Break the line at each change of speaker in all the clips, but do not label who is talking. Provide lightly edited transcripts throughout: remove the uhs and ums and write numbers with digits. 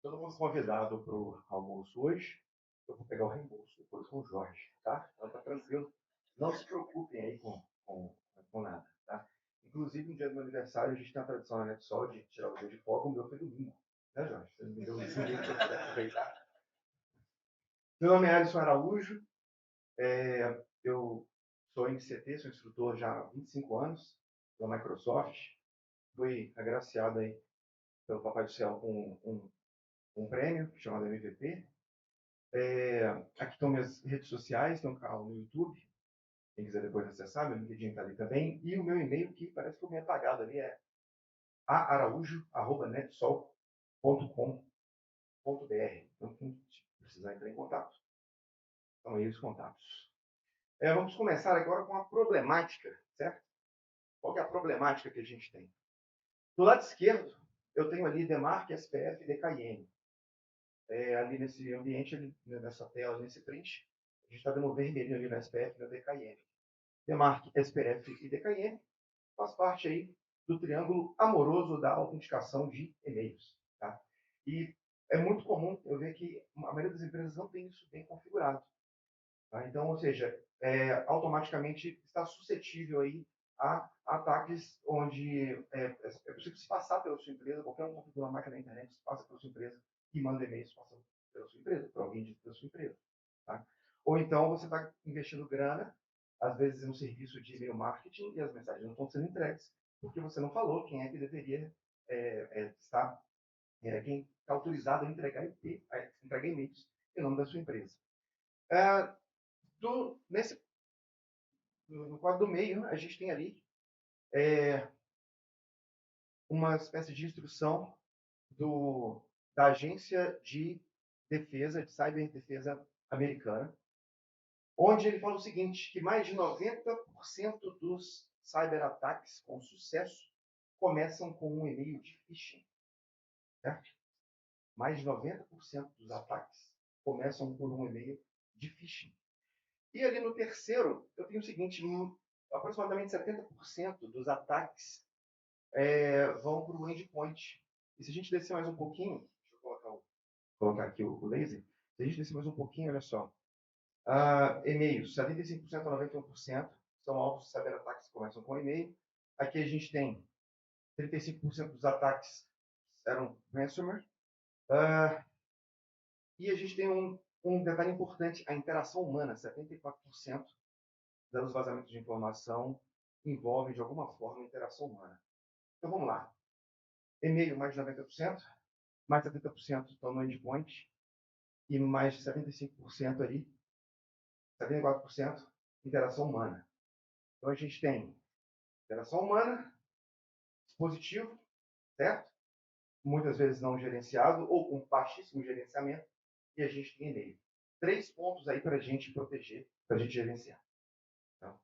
Todo mundo convidado para o almoço hoje. Eu vou pegar o reembolso depois com o Jorge, tá? Então tá tranquilo. Não se preocupem aí com nada, tá? Inclusive, no dia do meu aniversário, a gente tem a tradição na NetSol de tirar o dia de folga. O meu foi domingo, né, Jorge? Você me deu um domingo para poder aproveitar. Meu nome é Alisson Araújo. Eu sou MCT, sou instrutor já há 25 anos pela Microsoft. Fui agraciado aí pelo Papai do Céu com um prêmio chamado MVP. Aqui estão minhas redes sociais, tem um canal no YouTube, quem quiser depois acessar, meu LinkedIn está ali também, e o meu e-mail, que parece que eu me apagado ali, é aaraújo.netsol.com.br. Então, quem precisar entrar em contato, estão aí os contatos. Vamos começar agora com a problemática, certo? Qual que é a problemática que a gente tem? Do lado esquerdo, eu tenho ali Demarc, SPF e DKIM. Ali nesse ambiente, ali, nessa tela, nesse print, a gente está vendo o vermelhinho ali no SPF e no DKIM. Demarc, SPF e DKIM faz parte aí do triângulo amoroso da autenticação de e-mails. Tá? E é muito comum eu ver que a maioria das empresas não tem isso bem configurado. Tá? Então, ou seja, automaticamente está suscetível aí a ataques onde é possível se passar pela sua empresa, qualquer um configura uma máquina na internet, se passa pela sua empresa e manda e-mails passando pela sua empresa, para alguém dentro da sua empresa. Tá? Ou então você está investindo grana, às vezes em um serviço de e-mail marketing, e as mensagens não estão sendo entregues, porque você não falou quem é que deveria estar, quem está autorizado a entregar e-mails em nome da sua empresa. É, nesse no quadro do meio, a gente tem ali uma espécie de instrução da Agência de Defesa, de Cyberdefesa Americana, onde ele fala o seguinte, que mais de 90% dos cyberataques com sucesso começam com um e-mail de phishing. Certo? Mais de 90% dos ataques começam por um e-mail de phishing. E ali no terceiro, eu tenho o seguinte, aproximadamente 70% dos ataques vão para o endpoint. E se a gente descer mais um pouquinho, deixa eu colocar aqui o laser, se a gente descer mais um pouquinho, olha só, e-mails, 75% a 91% são alvos cyberataques que começam com e-mail. Aqui a gente tem 35% dos ataques eram ransomware. E a gente tem um detalhe importante, a interação humana, 74% dos vazamentos de informação envolvem de alguma forma a interação humana. Então vamos lá. E-mail mais de 90%, mais 70% estão no endpoint e mais de 75% ali, 74% interação humana. Então a gente tem interação humana, dispositivo, certo? Muitas vezes não gerenciado ou com baixíssimo gerenciamento, e a gente tem e-mail. 3 pontos aí para a gente proteger, para a gente gerenciar. Tá?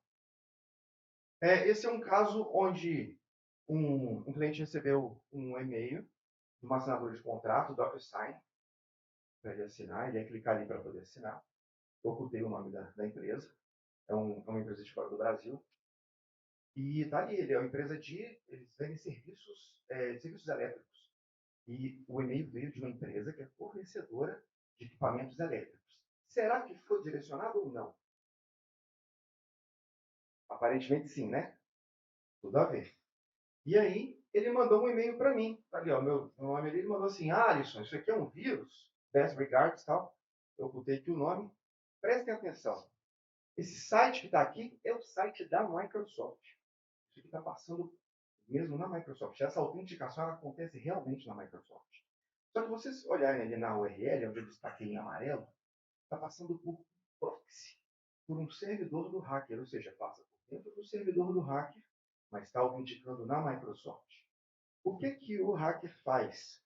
Esse é um caso onde um cliente recebeu um e-mail de uma assinatura de contrato, DocuSign, para ele assinar, ele ia clicar ali para poder assinar. Eu ocultei o nome da empresa, é uma empresa de fora do Brasil, e tá ali, ele é uma empresa eles vendem serviços elétricos. E o e-mail veio de uma empresa que é fornecedora de equipamentos elétricos. Será que foi direcionado ou não? Aparentemente sim, né? Tudo a ver. E aí, ele mandou um e-mail para mim. Tá ali, ó, meu nome ali, ele mandou assim, Alisson, isso aqui é um vírus, best regards, tal. Eu botei aqui o nome. Prestem atenção. Esse site que está aqui é o site da Microsoft. Isso aqui está passando mesmo na Microsoft. Essa autenticação ela acontece realmente na Microsoft. Só que vocês olharem ali na URL, onde eu destaquei em amarelo, está passando por proxy, por um servidor do hacker, ou seja, passa por dentro do servidor do hacker, mas está autenticando na Microsoft. O que, que o hacker faz?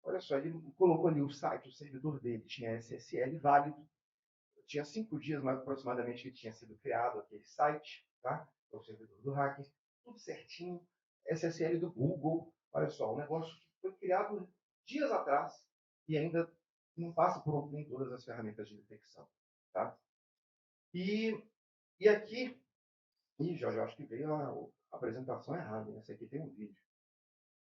Olha só, ele colocou ali o site, o servidor dele tinha SSL válido, tinha 5 dias mais aproximadamente que tinha sido criado aquele site, tá? O servidor do hacker, tudo certinho, SSL do Google, olha só, um negócio que foi criado dias atrás e ainda não passa por nem todas as ferramentas de detecção, tá? E, e aqui, Jorge, eu acho que veio a apresentação errada, essa aqui tem um vídeo.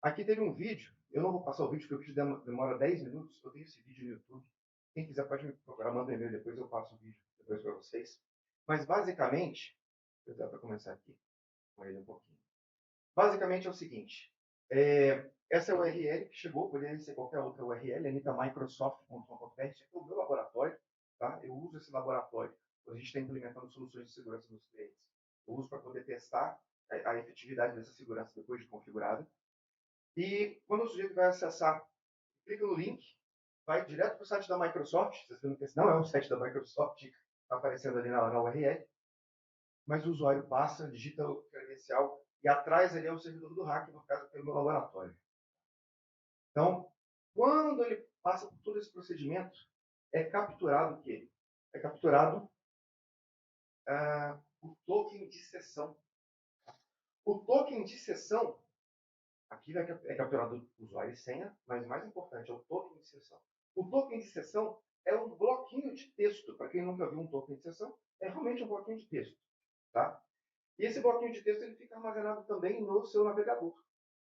Aqui teve um vídeo, eu não vou passar o vídeo, porque o vídeo demora 10 minutos, eu tenho esse vídeo no YouTube. Quem quiser pode me procurar, manda um e-mail, depois eu passo o vídeo depois para vocês. Mas basicamente, vou dar para começar aqui com ele um pouquinho. Basicamente é o seguinte, essa é a URL que chegou, poderia ser qualquer outra URL, anitamicrosoft.com.br, esse aqui é o meu laboratório, tá? Eu uso esse laboratório, a gente está implementando soluções de segurança nos clientes. Eu uso para poder testar a efetividade dessa segurança depois de configurada. E quando o sujeito vai acessar, clica no link, vai direto para o site da Microsoft. Vocês viram que esse não é um site da Microsoft, está aparecendo ali na URL, mas o usuário passa, digita o credencial e atrás ali é o servidor do hacker, no caso, pelo meu laboratório. Então, quando ele passa por todo esse procedimento, é capturado o quê? É capturado o token de sessão. O token de sessão, aqui é capturado o usuário e senha, mas o mais importante é o token de sessão. O token de sessão é um bloquinho de texto. Para quem nunca viu um token de sessão, é realmente um bloquinho de texto. Tá? E esse bloquinho de texto ele fica armazenado também no seu navegador.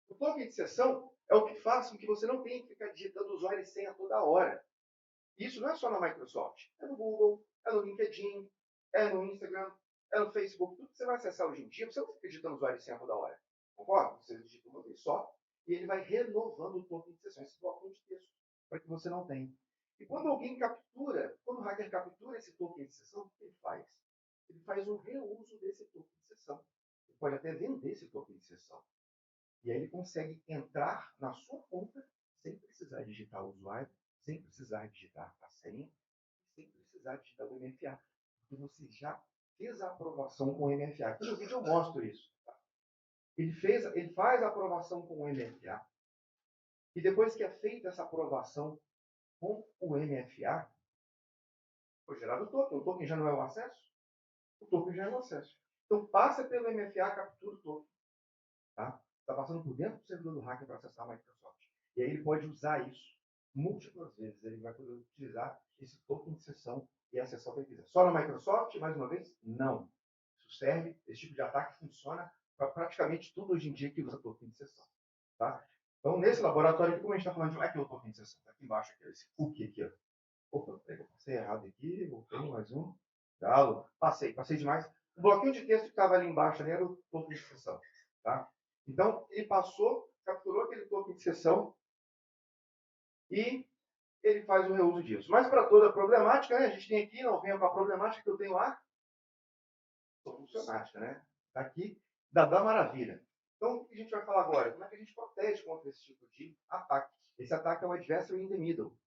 O token de sessão é o que faz com que você não tenha que ficar digitando usuário e senha toda hora. Isso não é só na Microsoft. É no Google, é no LinkedIn, é no Instagram, é no Facebook. Tudo que você vai acessar hoje em dia, você não fica digitando usuário e senha toda hora. Concorda? Você digita uma vez só e ele vai renovando o token de sessão, esse bloquinho de texto, para que você não tenha. E quando alguém captura, quando o hacker captura esse token de sessão, o que ele faz? Ele faz um reuso desse token de sessão. Ele pode até vender esse token de sessão. E aí ele consegue entrar na sua conta sem precisar digitar o usuário, sem precisar digitar a senha, sem precisar digitar o MFA. Porque você já fez a aprovação com o MFA. Aqui no vídeo eu mostro isso. Tá? Ele faz a aprovação com o MFA. E depois que é feita essa aprovação com o MFA, foi gerado o token. O token já não é o acesso? O token já é o acesso. Então passa pelo MFA, captura o token. Tá? Está passando por dentro do servidor do hacker para acessar a Microsoft. E aí ele pode usar isso múltiplas vezes. Ele vai poder utilizar esse token de sessão e acessar o que ele quiser. Só na Microsoft, mais uma vez? Não. Isso serve, esse tipo de ataque funciona para praticamente tudo hoje em dia que usa token de sessão. Tá? Então, nesse laboratório aqui, como a gente está falando de onde é que é o token de sessão? Está aqui embaixo, aqui, esse cookie aqui. Ó. Opa, eu passei errado aqui, voltei mais um. Galo, passei demais. O bloquinho de texto que estava ali embaixo ali era o token de sessão. Tá? Então, ele passou, capturou aquele token de sessão e ele faz o reuso disso. Mas para toda a problemática, né, a gente tem aqui, não venha para a problemática que eu tenho lá, solucionática, né? Está aqui, da maravilha. Então, o que a gente vai falar agora? Como é que a gente protege contra esse tipo de ataque? Esse ataque é o adversary in the middle.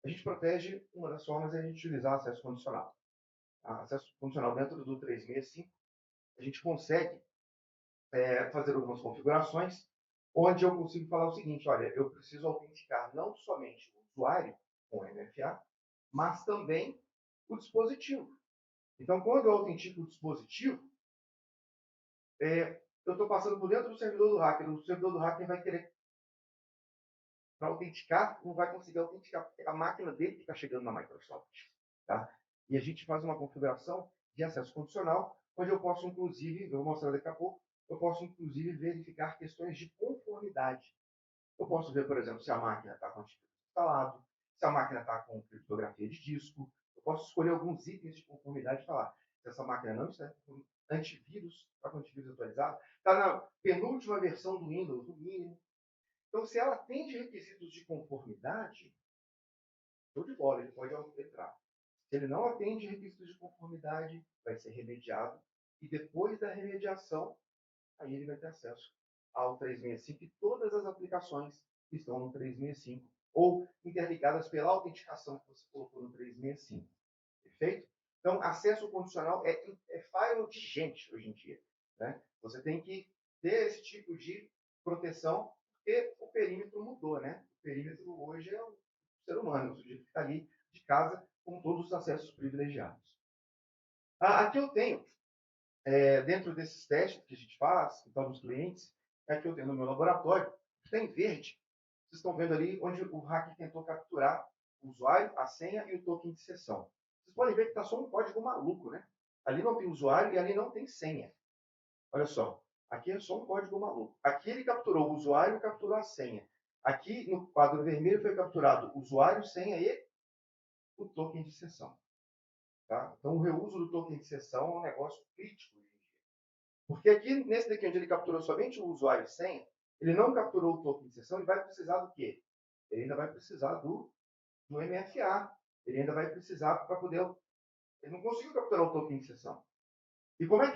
A gente protege, uma das formas é a gente utilizar acesso condicional. Acesso condicional dentro do 365, a gente consegue fazer algumas configurações, onde eu consigo falar o seguinte, olha, eu preciso autenticar não somente o usuário com MFA, mas também o dispositivo. Então, quando eu autentico o dispositivo, eu estou passando por dentro do servidor do hacker. O servidor do hacker vai querer, para autenticar, não vai conseguir autenticar, porque a máquina dele que está chegando na Microsoft. Tá? E a gente faz uma configuração de acesso condicional, onde eu posso, inclusive, eu vou mostrar daqui a pouco, eu posso, inclusive, verificar questões de conformidade. Eu posso ver, por exemplo, se a máquina está com antivírus instalado, se a máquina está com criptografia de disco. Eu posso escolher alguns itens de conformidade e falar se essa máquina não está com antivírus, está com antivírus atualizado, está na penúltima versão do Windows, no mínimo. Então, se ela atende requisitos de conformidade, show de bola, ele pode entrar. Se ele não atende requisitos de conformidade, vai ser remediado. E depois da remediação, aí ele vai ter acesso ao 365 e todas as aplicações que estão no 365 ou interligadas pela autenticação que você colocou no 365. Perfeito? Então, acesso condicional é file de gente hoje em dia. Né? Você tem que ter esse tipo de proteção, porque o perímetro mudou. Né? O perímetro hoje é o ser humano, o sujeito que está ali de casa com todos os acessos privilegiados. Aqui eu tenho dentro desses testes que a gente faz, então, nos clientes, é que eu tenho no meu laboratório, está em verde. Vocês estão vendo ali onde o hacker tentou capturar o usuário, a senha e o token de sessão. Vocês podem ver que está só um código maluco, né? Ali não tem usuário e ali não tem senha. Olha só. Aqui é só um código maluco. Aqui ele capturou o usuário e capturou a senha. Aqui no quadro vermelho foi capturado o usuário, senha e o token de sessão. Tá? Então o reuso do token de sessão é um negócio crítico hoje em dia. Porque aqui, nesse daqui onde ele capturou somente o usuário e senha, ele não capturou o token de sessão, ele vai precisar do quê? Ele ainda vai precisar do MFA. Ele ainda vai precisar para poder... Ele não conseguiu capturar o token de sessão. E como é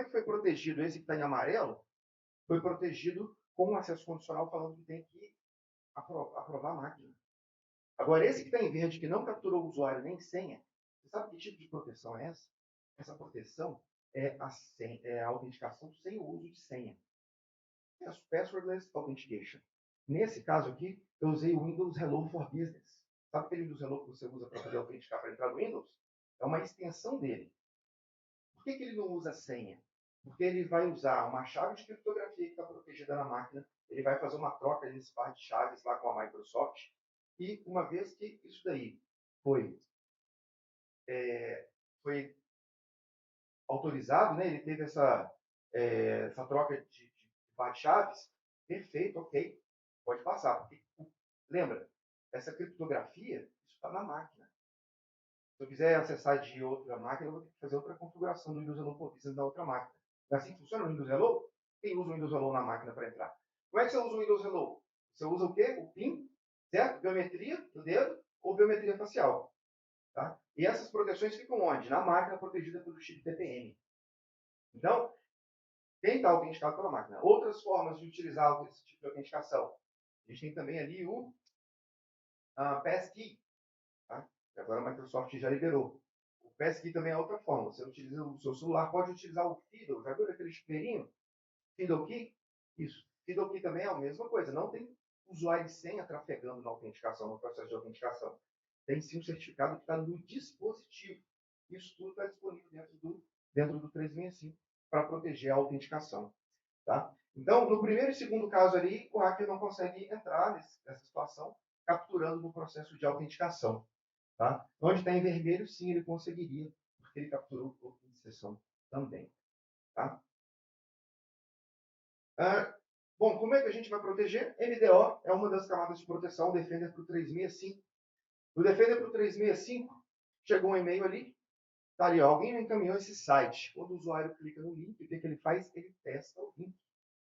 que foi protegido? Esse que está em amarelo foi protegido com um acesso condicional falando que tem que aprovar a máquina. Agora, esse que está em verde, que não capturou o usuário nem senha, você sabe que tipo de proteção é essa? Essa proteção é a autenticação sem o uso de senha. É a Passwordless Authentication. Nesse caso aqui, eu usei o Windows Hello for Business. Sabe aquele Windows Hello que você usa para poder autenticar para entrar no Windows? É uma extensão dele. Por que ele não usa senha? Porque ele vai usar uma chave de criptografia que está protegida na máquina, ele vai fazer uma troca desse par de chaves lá com a Microsoft, e uma vez que isso daí foi autorizado, né, ele teve essa troca de par de chaves, perfeito, ok, pode passar. Porque, lembra, essa criptografia, isso está na máquina. Se eu quiser acessar de outra máquina, eu vou ter que fazer outra configuração do Windows Hello for Business na outra máquina. É assim que funciona o Windows Hello? Quem usa o Windows Hello na máquina para entrar? Como é que você usa o Windows Hello? Você usa o quê? O PIN, certo? Biometria do dedo ou biometria facial. Tá? E essas proteções ficam onde? Na máquina protegida pelo chip TPM. Então, quem está autenticado pela máquina? Outras formas de utilizar esse tipo de autenticação. A gente tem também ali o Passkey. Tá? Agora a Microsoft já liberou. O Passkey também é outra forma. Você utiliza o seu celular, pode utilizar o Fiddle. Já viu aquele chuveirinho? Fiddle Key? Isso. Fiddle Key também é a mesma coisa. Não tem usuário e senha trafegando na autenticação, no processo de autenticação. Tem sim um certificado que está no dispositivo. Isso tudo está disponível dentro do 365 para proteger a autenticação. Tá? Então, no primeiro e segundo caso ali, o hacker não consegue entrar nessa situação, capturando no processo de autenticação. Tá? Onde está em vermelho, sim, ele conseguiria, porque ele capturou o token de sessão também. Tá? Bom, como é que a gente vai proteger? MDO é uma das camadas de proteção, Defender para o 365. O Defender para o 365, chegou um e-mail ali, tá ali, ó, alguém encaminhou esse site. Quando o usuário clica no link, o que ele faz? Ele testa o link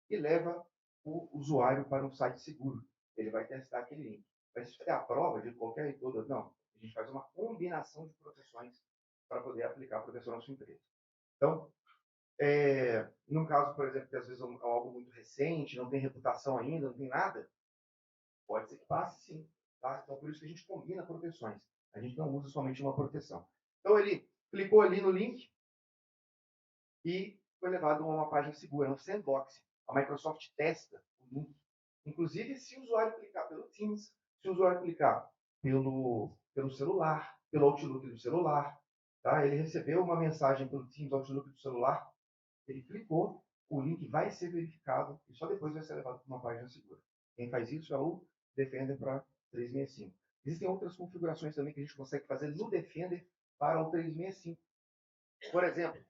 e leva o usuário para um site seguro. Ele vai testar aquele link. Mas isso é a prova de qualquer e toda? Não. A gente faz uma combinação de proteções para poder aplicar a proteção na sua empresa. Então, num caso, por exemplo, que às vezes é algo muito recente, não tem reputação ainda, não tem nada, pode ser que passe sim. Tá? Então, por isso que a gente combina proteções. A gente não usa somente uma proteção. Então, ele clicou ali no link e foi levado a uma página segura, um sandbox. A Microsoft testa o link. Inclusive, se o usuário clicar pelo Teams, se o usuário clicar pelo celular, pelo Outlook do celular, tá? Ele recebeu uma mensagem pelo Teams, Outlook do celular, ele clicou, o link vai ser verificado e só depois vai ser levado para uma página segura. Quem faz isso é o Defender para 365. Existem outras configurações também que a gente consegue fazer no Defender para o 365. Por exemplo,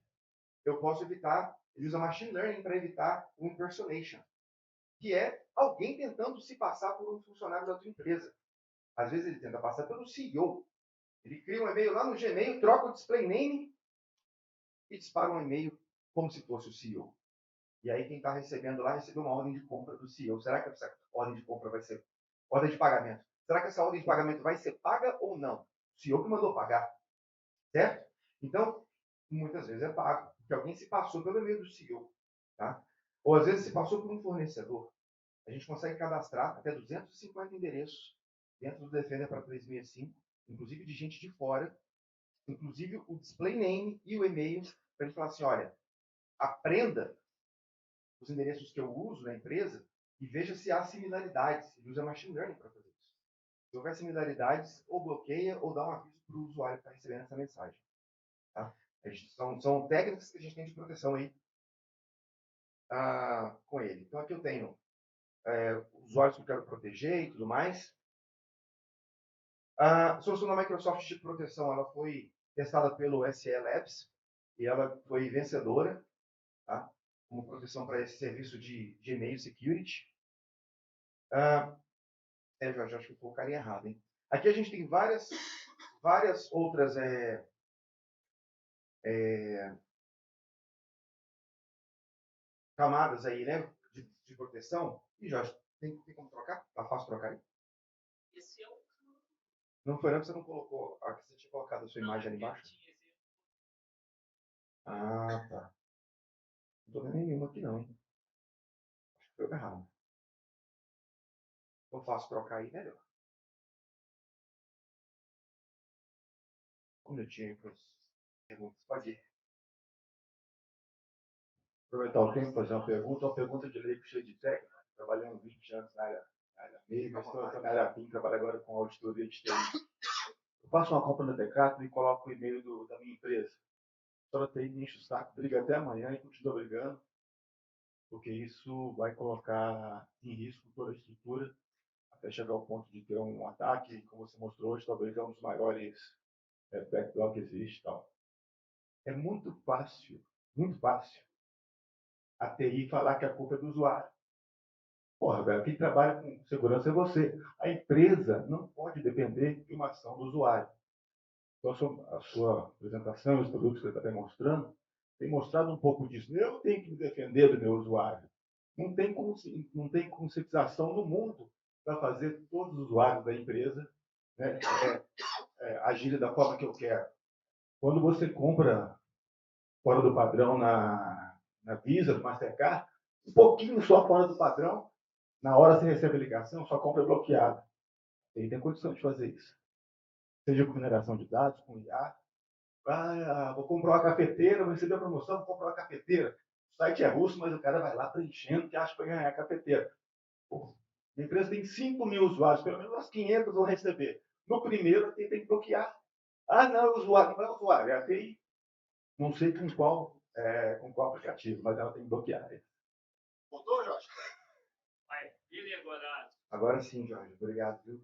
eu posso evitar, ele usa machine learning para evitar o impersonation, que é alguém tentando se passar por um funcionário da tua empresa. Às vezes ele tenta passar pelo CEO. Ele cria um e-mail lá no Gmail, troca o display name e dispara um e-mail como se fosse o CEO. E aí quem está recebendo lá recebeu uma ordem de compra do CEO. Será que essa ordem de compra vai ser ordem de pagamento? Será que essa ordem de pagamento vai ser paga ou não? O CEO que mandou pagar, certo? Então, muitas vezes é pago, porque alguém se passou pelo e-mail do CEO, tá? Ou às vezes se passou por um fornecedor. A gente consegue cadastrar até 250 endereços dentro do Defender para 365, inclusive de gente de fora, inclusive o display name e o e-mail, para ele falar assim, olha, aprenda os endereços que eu uso na empresa e veja se há similaridades. Ele usa machine learning para fazer isso. Se houver similaridades, ou bloqueia ou dá um aviso para o usuário que está recebendo essa mensagem. Tá? São técnicas que a gente tem de proteção aí com ele. Então aqui eu tenho usuários que eu quero proteger e tudo mais. A solução da Microsoft de proteção ela foi testada pelo SE Labs e ela foi vencedora. Tá? como proteção para esse serviço de e-mail security. Jorge, acho que eu colocaria errado, hein? Aqui a gente tem várias outras camadas aí, né, de proteção. E, Jorge, tem como trocar? Tá fácil trocar aí?
Esse é o...
Não foi não que você não colocou, aqui você tinha colocado a sua imagem ali embaixo? Ah, tá. Não tô vendo nenhuma aqui não, hein? Acho que foi errado. Eu faço trocar aí melhor. Um minutinho para as perguntas. Pode ir. Aproveitar o tempo para fazer uma pergunta de leigo cheia de técnica. Trabalhando 20 anos na área MEI, mas estou na área PIM, trabalho agora com auditoria de TI. Eu faço uma compra na Decathlon e coloco o e-mail da minha empresa. Só TI me enche o saco, briga até amanhã e continua brigando, porque isso vai colocar em risco toda a estrutura até chegar ao ponto de ter um ataque, e como você mostrou hoje, talvez é um dos maiores backlog que existe. Tal. É muito fácil a TI falar que a culpa é do usuário. Porra, velho, quem trabalha com segurança é você. A empresa não pode depender de uma ação do usuário. Então, a sua apresentação, os produtos que você está demonstrando, tem mostrado um pouco disso. Eu tenho que me defender do meu usuário. Não tem conscientização no mundo para fazer todos os usuários da empresa, né, agirem da forma que eu quero. Quando você compra fora do padrão na Visa, no Mastercard, um pouquinho só fora do padrão, na hora você recebe a ligação, sua compra é bloqueada. Ele tem condição de fazer isso. Seja com mineração de dados, com IA. Vou comprar uma cafeteira, vou receber a promoção, vou comprar uma cafeteira. O site é russo, mas o cara vai lá preenchendo que acha que vai ganhar a cafeteira. Pô, a empresa tem 5 mil usuários, pelo menos umas 500 vão receber. No primeiro, tem que bloquear. Não, usuário, não é usuário, é a TI. Não sei com qual aplicativo, mas ela tem que bloquear.
Voltou, Jorge? Vai, ele agora.
Agora sim, Jorge. Obrigado, viu?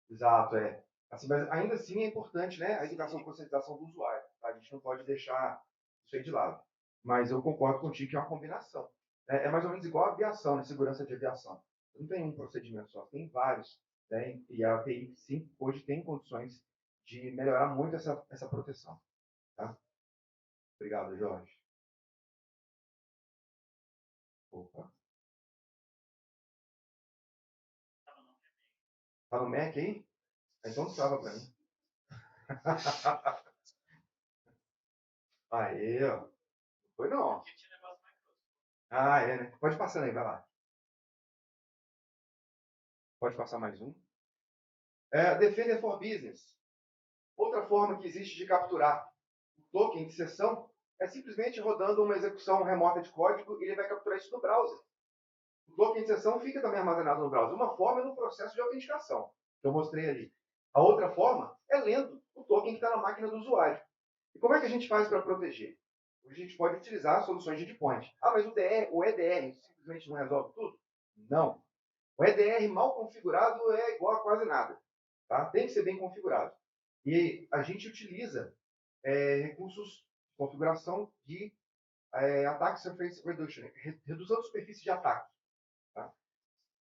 Exato, é. Assim, mas ainda assim é importante, né, a educação e conscientização do usuário. Tá? A gente não pode deixar isso aí de lado. Mas eu concordo contigo que é uma combinação. É mais ou menos igual a aviação, né, segurança de aviação. Não tem um procedimento só, tem vários. Né, e a TI, sim, hoje tem condições de melhorar muito essa proteção. Tá? Obrigado, Jorge. Opa. Tá no Mac aí? Então trava para mim. Aê, ó. Foi não. Né? Pode passar aí, vai lá. Pode passar mais um. Defender for Business. Outra forma que existe de capturar o token de sessão é simplesmente rodando uma execução remota de código e ele vai capturar isso no browser. O token de sessão fica também armazenado no browser. Uma forma é no processo de autenticação, que eu mostrei ali. A outra forma é lendo o token que está na máquina do usuário. E como é que a gente faz para proteger? Hoje a gente pode utilizar soluções de endpoint. Mas o EDR simplesmente não resolve tudo? Não. O EDR mal configurado é igual a quase nada. Tá? Tem que ser bem configurado. E a gente utiliza recursos de configuração de Attack Surface Reduction, redução de superfície de ataque. Tá?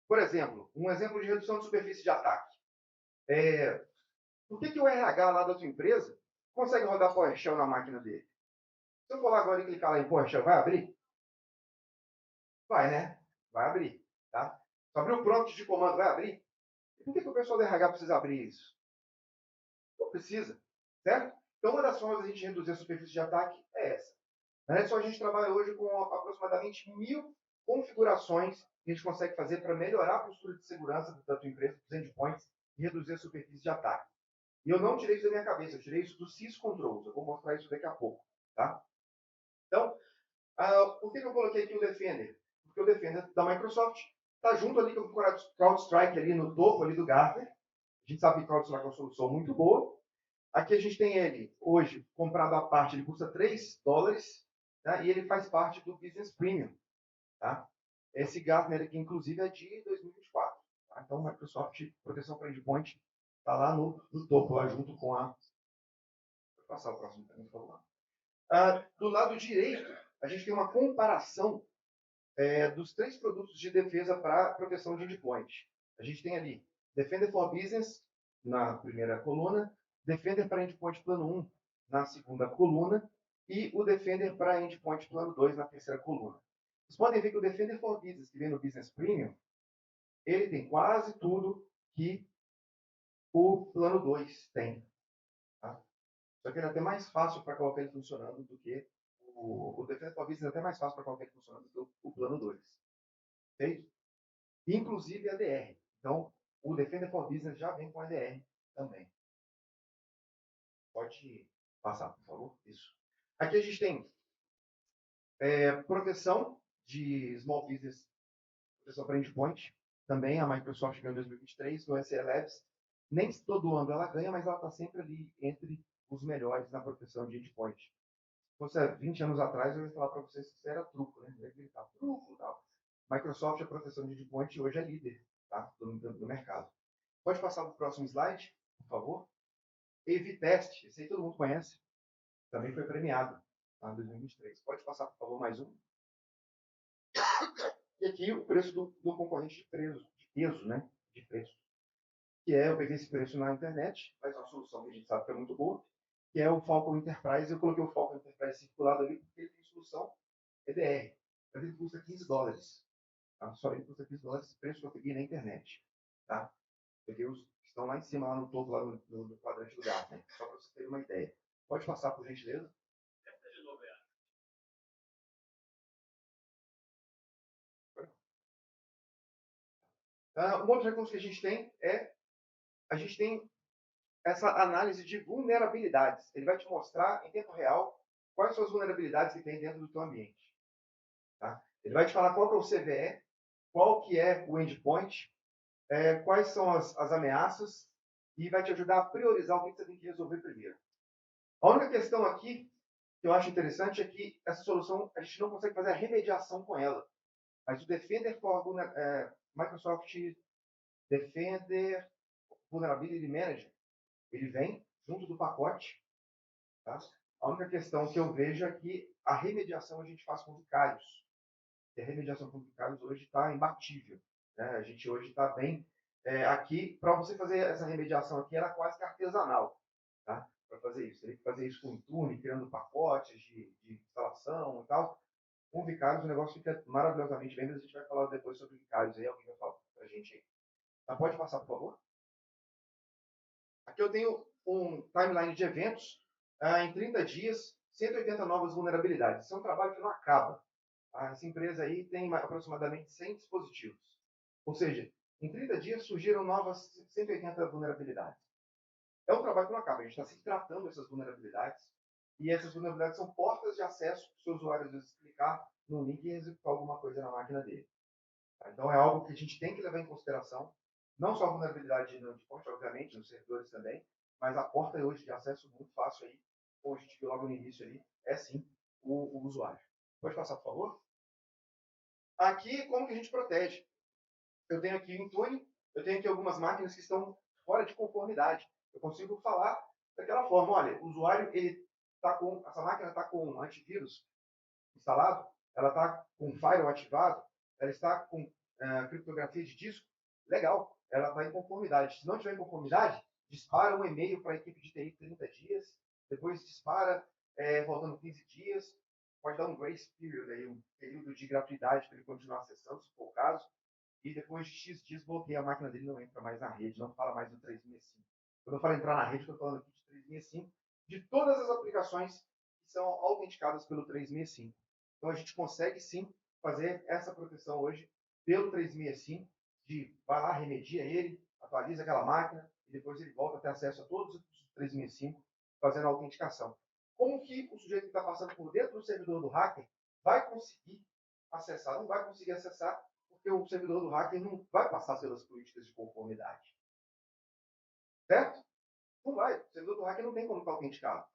Por exemplo, um exemplo de redução de superfície de ataque. Por que o RH lá da sua empresa consegue rodar PowerShell na máquina dele? Se eu for lá agora e clicar lá em PowerShell, vai abrir? Vai, né? Vai abrir. Tá? Se abrir o prompt de comando, vai abrir? E por que o pessoal do RH precisa abrir isso? Não precisa, certo? Então, uma das formas de a gente reduzir a superfície de ataque é essa. Na Netson, a gente trabalha hoje com aproximadamente 1.000 configurações que a gente consegue fazer para melhorar a postura de segurança da tua empresa, dos endpoints, e reduzir a superfície de ataque. E eu não tirei isso da minha cabeça, eu tirei isso do SysControls. Eu vou mostrar isso daqui a pouco. Tá? Então, por que eu coloquei aqui o Defender? Porque o Defender da Microsoft está junto ali com o CrowdStrike ali no topo ali do Gartner. A gente sabe que o CrowdStrike é uma solução muito boa. Aqui a gente tem ele, hoje, comprado à parte, ele custa $3, tá? E ele faz parte do Business Premium. Tá? Esse Gartner aqui, inclusive, é de 2024. Tá? Então, Microsoft Proteção para Endpoint está lá no topo, lá junto com a... Vou passar o próximo, por favor. Do lado direito, a gente tem uma comparação dos 3 produtos de defesa para proteção de endpoint. A gente tem ali Defender for Business na primeira coluna, Defender para Endpoint Plano 1 na segunda coluna e o Defender para Endpoint Plano 2 na terceira coluna. Vocês podem ver que o Defender for Business, que vem no Business Premium, ele tem quase tudo que o Plano 2 tem. Tá? Só que ele é até mais fácil para colocar ele funcionando do que o Defender for Business é até mais fácil para colocar ele funcionando do que o Plano 2. Ok? Inclusive a DR. Então, o Defender for Business já vem com a DR também. Pode passar, por favor. Isso. Aqui a gente tem proteção de Small Business, proteção para endpoint. Também a Microsoft ganhou em 2023 no SE Labs. Nem todo ano ela ganha, mas ela está sempre ali entre os melhores na proteção de endpoint. Se fosse 20 anos atrás, eu ia falar para vocês que isso era truco, né? Eu ia gritar, truco e tal. Microsoft, a proteção de endpoint, hoje é líder, tá? do mercado. Pode passar para o próximo slide, por favor. Evitest, esse aí todo mundo conhece. Também foi premiado em 2023. Pode passar, por favor, mais um. E aqui o preço do concorrente de peso, né? De preço. Que é, eu peguei esse preço na internet, mas é uma solução que a gente sabe que é muito boa, que é o Falcon Enterprise. Eu coloquei o Falcon Enterprise circulado ali porque ele tem solução EDR. Mas ele custa $15. Tá? Só ele custa $15, esse preço que eu peguei na internet. Tá? Peguei os que estão lá em cima, lá no topo, lá no quadrante do Gartner, né? Só para você ter uma ideia. Pode passar, por gentileza?
De novo,
Um outro recurso que a gente tem essa análise de vulnerabilidades. Ele vai te mostrar em tempo real quais são as vulnerabilidades que tem dentro do teu ambiente. Tá? Ele vai te falar qual que é o CVE, qual que é o endpoint, quais são as ameaças e vai te ajudar a priorizar o que você tem que resolver primeiro. A única questão aqui que eu acho interessante é que essa solução a gente não consegue fazer a remediação com ela. Mas o Defender for Microsoft Defender Vulnerability Manager, ele vem junto do pacote. Tá? A única questão que eu vejo é que a remediação a gente faz com vicários. E a remediação com vicários hoje está imbatível. Né? A gente hoje está bem... aqui, para você fazer essa remediação aqui, era quase que artesanal. Tá? Para fazer isso. Teria que fazer isso com Intune, criando pacotes de instalação e tal. Com vicários o negócio fica maravilhosamente bem, mas a gente vai falar depois sobre vicários aí, alguém vai falar para a gente aí. Tá, pode passar, por favor? Aqui eu tenho um timeline de eventos. Em 30 dias, 180 novas vulnerabilidades. Isso é um trabalho que não acaba. Essa empresa aí tem aproximadamente 100 dispositivos. Ou seja, em 30 dias surgiram novas 180 vulnerabilidades. É um trabalho que não acaba. A gente está se tratando dessas vulnerabilidades. E essas vulnerabilidades são portas de acesso para o seu usuário, às vezes, clicar no link e executar alguma coisa na máquina dele. Então, é algo que a gente tem que levar em consideração. Não só a vulnerabilidade no endpoint, obviamente, nos servidores também, mas a porta hoje de acesso muito fácil aí, como a gente viu logo no início ali, é sim o usuário. Pode passar, por favor? Aqui, como que a gente protege? Eu tenho aqui o Intune, eu tenho aqui algumas máquinas que estão fora de conformidade. Eu consigo falar daquela forma, olha, o usuário, essa máquina está com antivírus instalado, ela está com firewall ativado, ela está com criptografia de disco, legal, ela está em conformidade. Se não tiver em conformidade, dispara um e-mail para a equipe de TI 30 dias, depois dispara voltando 15 dias, pode dar um grace period, aí, um período de gratuidade para ele continuar acessando, se for o caso, e depois de X dias bloqueia a máquina dele, não entra mais na rede, não fala mais do 365. Quando eu falo entrar na rede, estou falando aqui de 365, de todas as aplicações que são autenticadas pelo 365. Então a gente consegue sim fazer essa proteção hoje pelo 365, de vai lá, remedia ele, atualiza aquela máquina e depois ele volta a ter acesso a todos os 365 fazendo a autenticação. Como que o sujeito que está passando por dentro do servidor do hacker vai conseguir acessar? Não vai conseguir acessar porque o servidor do hacker não vai passar pelas políticas de conformidade. Certo? Não vai. O servidor do hacker não tem como estar autenticado.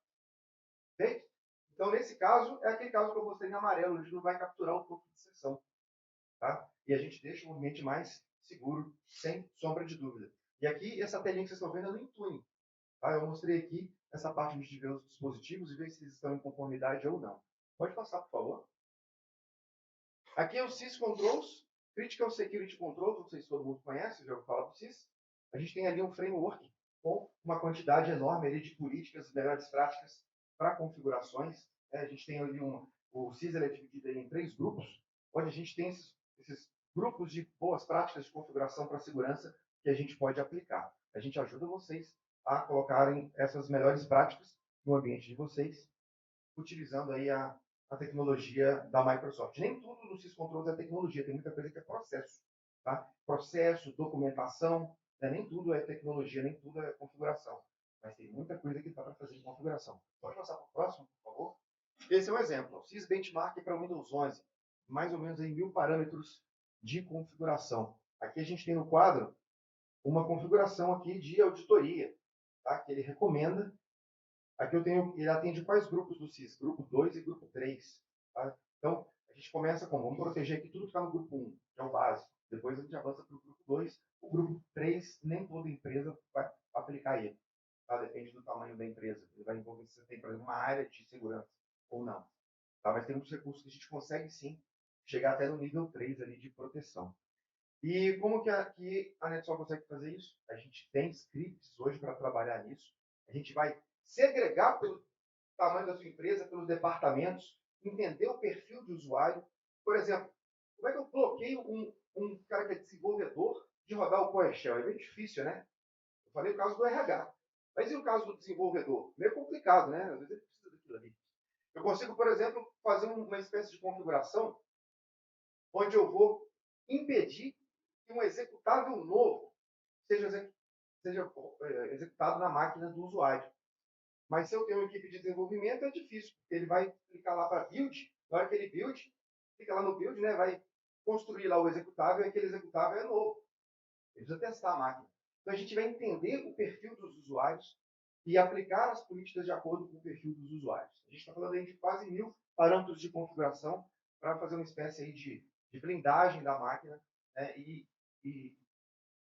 Perfeito? Então, nesse caso, é aquele caso que eu mostrei em amarelo, onde não vai capturar o topo de sessão. Tá? E a gente deixa o ambiente mais seguro, sem sombra de dúvida. E aqui, essa telinha que vocês estão vendo é no Intune. Tá? Eu mostrei aqui essa parte de ver os dispositivos e ver se eles estão em conformidade ou não. Pode passar, por favor. Aqui é o Sys Controls, Critical Security Controls, não sei se todo mundo conhece, já ouviu falar do Sys. A gente tem ali um framework com uma quantidade enorme ali de políticas, melhores práticas para configurações. A gente tem ali o Sys é dividido em 3 grupos, onde a gente tem esses grupos de boas práticas de configuração para segurança que a gente pode aplicar. A gente ajuda vocês a colocarem essas melhores práticas no ambiente de vocês, utilizando aí a tecnologia da Microsoft. Nem tudo no SysControls é tecnologia, tem muita coisa que é processo. Tá? Processo, documentação, né? Nem tudo é tecnologia, nem tudo é configuração. Mas tem muita coisa que dá para fazer em configuração. Pode passar para o próximo, por favor? Esse é um exemplo. Sys Benchmark para Windows 11. Mais ou menos aí 1000 parâmetros de configuração. Aqui a gente tem no quadro uma configuração aqui de auditoria, tá? Que ele recomenda. Aqui eu tenho, ele atende quais grupos do Sys? Grupo 2 e grupo 3. Tá? Então, a gente começa com, vamos proteger aqui tudo que está no grupo 1, que é o básico. Depois a gente avança para o grupo 2. O grupo 3, nem toda empresa vai aplicar ele. Tá? Depende do tamanho da empresa. Ele vai envolver se você tem, por exemplo, uma área de segurança ou não. Tá? Mas tem muitos recursos que a gente consegue, sim, chegar até no nível 3 ali de proteção. E como que a NetSol consegue fazer isso? A gente tem scripts hoje para trabalhar nisso. A gente vai segregar pelo tamanho da sua empresa, pelos departamentos, entender o perfil de usuário. Por exemplo, como é que eu bloqueio um cara que é desenvolvedor de rodar o PowerShell? É meio difícil, né? Eu falei o caso do RH. Mas e o caso do desenvolvedor? Meio complicado, né? Às vezes ele precisa daquilo ali. Eu consigo, por exemplo, fazer uma espécie de configuração onde eu vou impedir que um executável novo seja executado na máquina do usuário. Mas se eu tenho uma equipe de desenvolvimento, é difícil, porque ele vai clicar lá para build, na hora que ele build, clica lá no build, né, vai construir lá o executável, e aquele executável é novo. Ele precisa testar a máquina. Então a gente vai entender o perfil dos usuários e aplicar as políticas de acordo com o perfil dos usuários. A gente está falando aí de quase 1000 parâmetros de configuração para fazer uma espécie aí de blindagem da máquina, né, e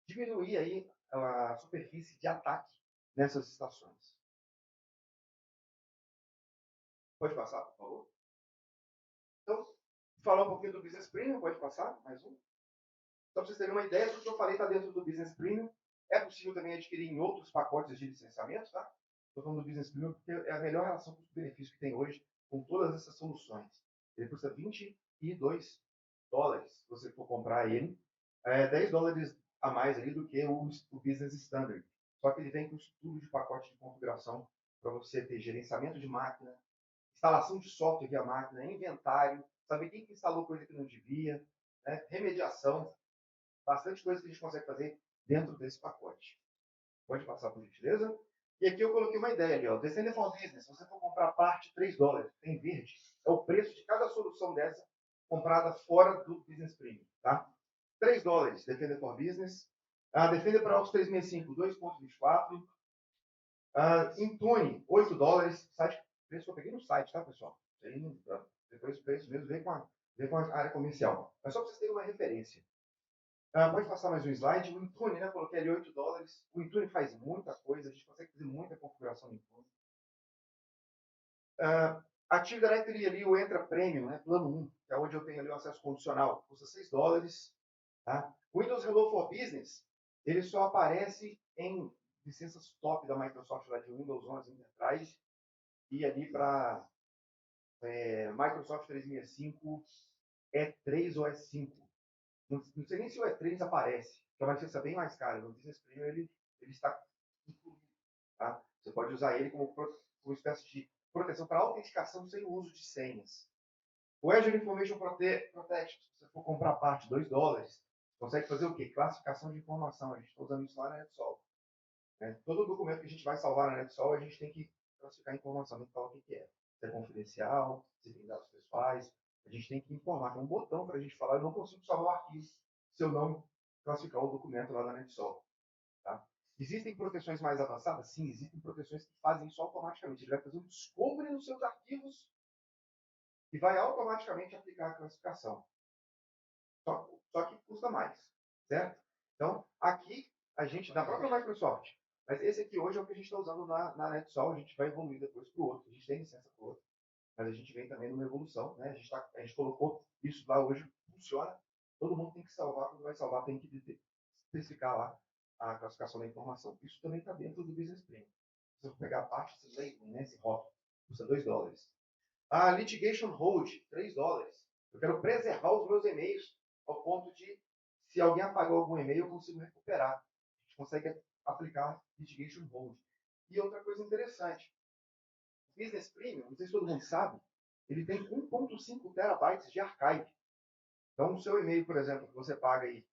diminuir aí a superfície de ataque nessas estações. Pode passar, por favor? Então, falar um pouquinho do Business Premium, pode passar? Mais um? Só para vocês terem uma ideia, tudo que eu falei está dentro do Business Premium. É possível também adquirir em outros pacotes de licenciamento, tá? Estou falando do Business Premium porque é a melhor relação custo-benefício que tem hoje com todas essas soluções. Ele custa $22 se você for comprar ele. $10 a mais ali do que o Business Standard. Só que ele vem com tudo de pacote de configuração para você ter gerenciamento de máquina, instalação de software via máquina, inventário, saber quem que instalou coisa que não devia, né? Remediação, bastante coisa que a gente consegue fazer dentro desse pacote. Pode passar, por gentileza? E aqui eu coloquei uma ideia ali, ó. Defender for Business, se você for comprar parte, $3, tem verde, é o preço de cada solução dessa comprada fora do Business Premium, tá? $3, Defender for Business. Defender para Office 365, 2.24. Intune, $8. Site, preço que eu peguei no site, tá, pessoal? Aí, depois o preço mesmo vem com a área comercial. Mas só para vocês terem uma referência. Pode passar mais um slide. O Intune, né? Coloquei ali $8. O Intune faz muita coisa, a gente consegue fazer muita configuração no Intune. Active Directory ali, o Entra Premium, né? Plano 1, que é onde eu tenho ali o acesso condicional, custa $6. Tá? O Windows Hello for Business, ele só aparece em licenças top da Microsoft lá de Windows 11 Enterprise e ali para Microsoft 365 E3 ou E5. Não sei nem se o E3 aparece, que é uma licença bem mais cara. No Business Premium ele está incluído. Tá? Você pode usar ele como uma espécie de proteção para autenticação sem o uso de senhas. O Azure Information Protection, se você for comprar a parte, $2, consegue fazer o quê? Classificação de informação. A gente está usando isso lá na NetSol. Todo documento que a gente vai salvar na NetSol, a gente tem que classificar a informação, tem que falar o que é. Se é confidencial, se tem dados pessoais. A gente tem que informar. Tem um botão para a gente falar, eu não consigo salvar o arquivo se eu não classificar o documento lá na NetSol. Tá? Existem proteções mais avançadas? Sim, existem proteções que fazem isso automaticamente. Ele vai fazer um discovery nos seus arquivos e vai automaticamente aplicar a classificação. Só que custa mais, certo? Então, aqui, a gente, da própria Microsoft, mas esse aqui hoje é o que a gente está usando na NetSol, a gente vai evoluir depois para o outro, a gente tem licença para o outro, mas a gente vem também numa evolução, né? A gente colocou isso lá hoje funciona, todo mundo tem que salvar, quando vai salvar tem que especificar lá a classificação da informação. Isso também está dentro do Business Premium. Se eu pegar a parte, esse labeling, né, esse rótulo, custa $2. A Litigation Hold, $3. Eu quero preservar os meus e-mails ao ponto de, se alguém apagou algum e-mail, eu consigo recuperar. A gente consegue aplicar Litigation Hold. E outra coisa interessante, o Business Premium, não sei se todo mundo sabe, ele tem 1.5 terabytes de archive. Então, o seu e-mail, por exemplo, que você paga aí,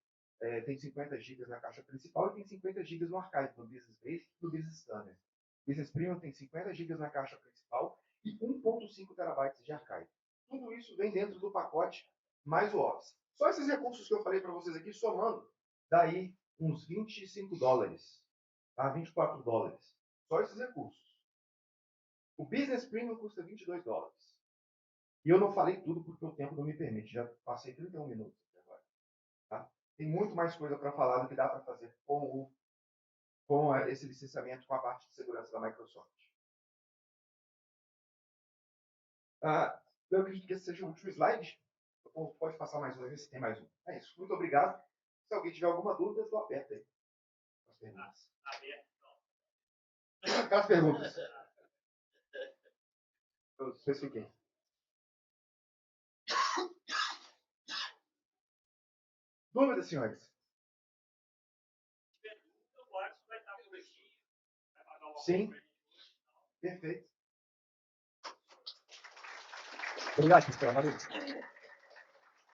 tem 50 GB na caixa principal e tem 50 GB no archive, no Business Basic e no Business Standard. O Business Premium tem 50 GB na caixa principal e 1.5 terabytes de archive. Tudo isso vem dentro do pacote mais o Office. Só esses recursos que eu falei para vocês aqui, somando, daí uns $25, tá? $24. Só esses recursos. O Business Premium custa $22. E eu não falei tudo porque o tempo não me permite. Já passei 31 minutos até agora. Tá? Tem muito mais coisa para falar do que dá para fazer com esse licenciamento, com a parte de segurança da Microsoft. Eu acredito que esse seja o último slide. Pode passar mais um, ver se tem mais um. É isso. Muito obrigado. Se alguém tiver alguma dúvida, estou aberto aí. As perguntas. Aquelas perguntas. Eu especifiquei. Dúvidas, senhores? Sim. Perfeito. Obrigado, senhor.